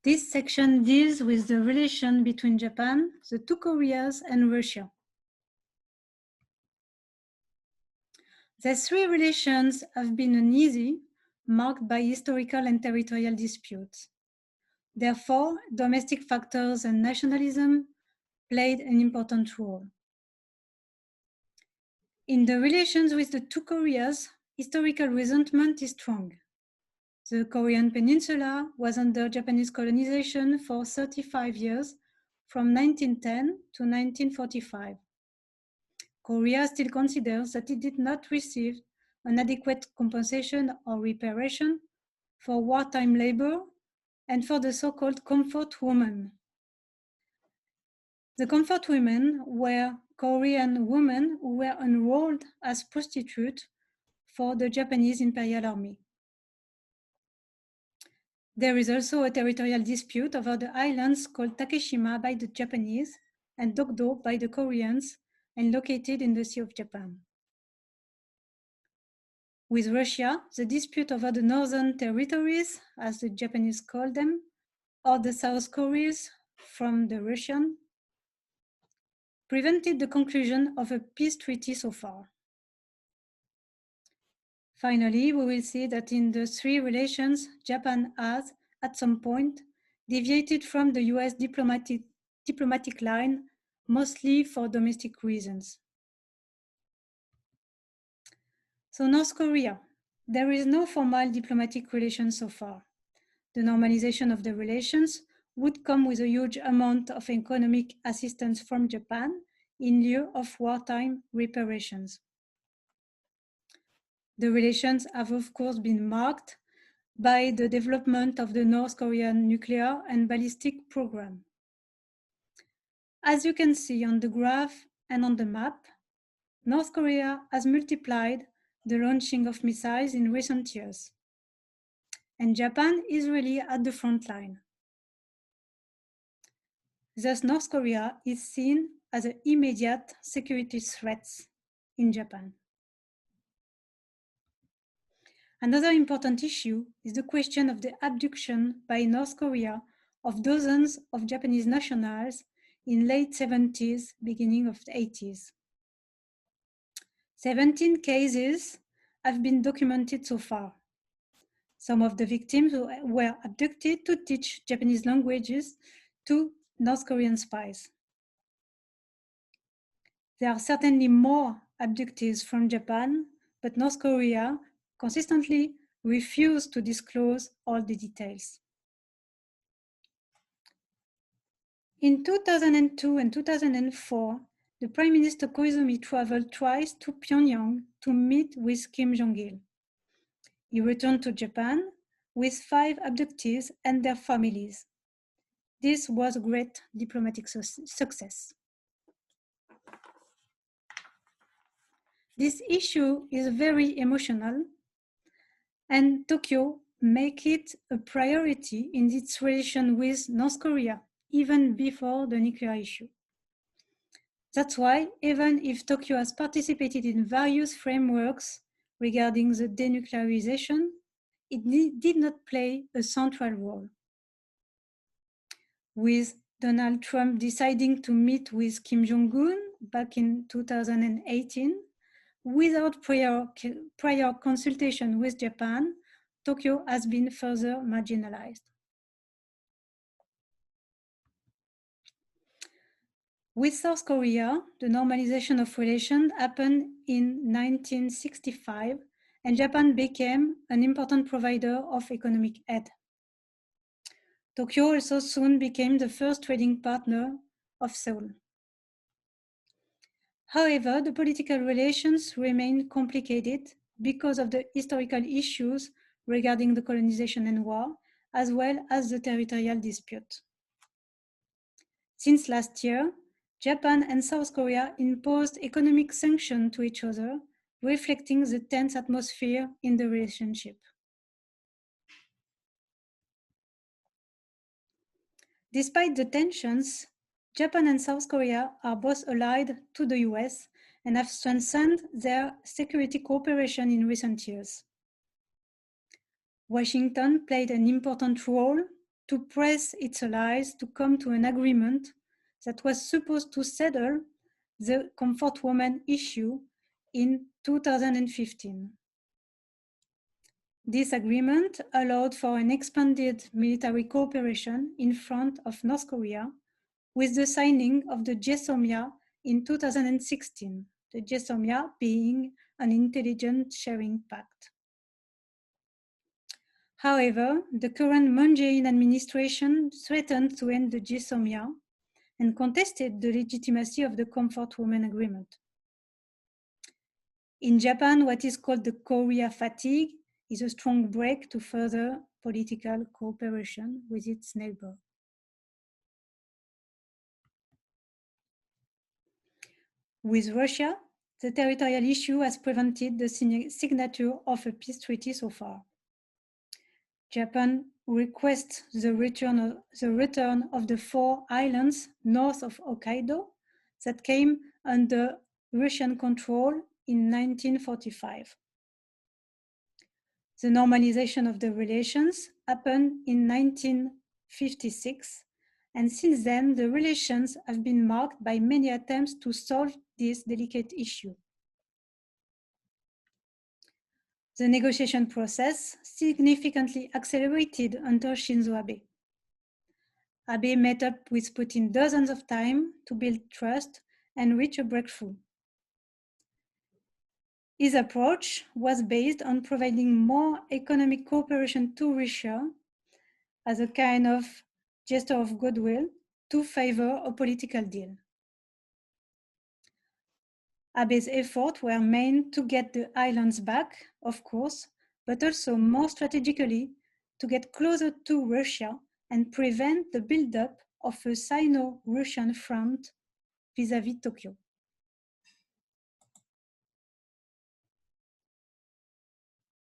This section deals with the relation between Japan, the two Koreas, and Russia. The three relations have been uneasy, marked by historical and territorial disputes. Therefore, domestic factors and nationalism played an important role. In the relations with the two Koreas, historical resentment is strong. The Korean Peninsula was under Japanese colonization for 35 years, from 1910 to 1945. Korea still considers that it did not receive an adequate compensation or reparation for wartime labor and for the so-called comfort women. The comfort women were Korean women who were enrolled as prostitutes for the Japanese Imperial Army. There is also a territorial dispute over the islands called Takeshima by the Japanese and Dokdo by the Koreans and located in the Sea of Japan. With Russia, the dispute over the northern territories, as the Japanese call them, or the South Koreas from the Russian, prevented the conclusion of a peace treaty so far. Finally, we will see that in the three relations, Japan has, at some point, deviated from the US diplomatic line, mostly for domestic reasons. So North Korea, there is no formal diplomatic relation so far. The normalization of the relations would come with a huge amount of economic assistance from Japan in lieu of wartime reparations. The relations have, of course, been marked by the development of the North Korean nuclear and ballistic program. As you can see on the graph and on the map, North Korea has multiplied the launching of missiles in recent years. And Japan is really at the front line. Thus, North Korea is seen as an immediate security threat in Japan. Another important issue is the question of the abduction by North Korea of dozens of Japanese nationals in late 70s, beginning of the 80s. 17 cases have been documented so far. Some of the victims were abducted to teach Japanese languages to North Korean spies. There are certainly more abductees from Japan, but North Korea consistently refused to disclose all the details. In 2002 and 2004, the Prime Minister Koizumi traveled twice to Pyongyang to meet with Kim Jong-il. He returned to Japan with 5 abductees and their families. This was a great diplomatic success. This issue is very emotional, and Tokyo makes it a priority in its relation with North Korea, even before the nuclear issue. That's why, even if Tokyo has participated in various frameworks regarding the denuclearization, it did not play a central role. With Donald Trump deciding to meet with Kim Jong-un back in 2018, without prior consultation with Japan, Tokyo has been further marginalized. With South Korea, the normalization of relations happened in 1965, and Japan became an important provider of economic aid. Tokyo also soon became the first trading partner of Seoul. However, the political relations remain complicated because of the historical issues regarding the colonization and war, as well as the territorial dispute. Since last year, Japan and South Korea imposed economic sanctions to each other, reflecting the tense atmosphere in the relationship. Despite the tensions, Japan and South Korea are both allied to the US and have strengthened their security cooperation in recent years. Washington played an important role to press its allies to come to an agreement that was supposed to settle the comfort woman issue in 2015. This agreement allowed for an expanded military cooperation in front of North Korea with the signing of the GSOMIA in 2016, the GSOMIA being an intelligence sharing pact. However, the current Moon Jae-in administration threatened to end the GSOMIA and contested the legitimacy of the Comfort Women Agreement. In Japan, what is called the Korea fatigue is a strong break to further political cooperation with its neighbor. With Russia, the territorial issue has prevented the signature of a peace treaty so far. Japan requests the return of the 4 islands north of Hokkaido that came under Russian control in 1945. The normalization of the relations happened in 1956, and since then the relations have been marked by many attempts to solve this delicate issue. The negotiation process significantly accelerated under Shinzo Abe. Abe met up with Putin dozens of times to build trust and reach a breakthrough. His approach was based on providing more economic cooperation to Russia as a kind of gesture of goodwill to favor a political deal. Abe's efforts were meant to get the islands back, of course, but also more strategically to get closer to Russia and prevent the buildup of a Sino-Russian front vis-à-vis Tokyo.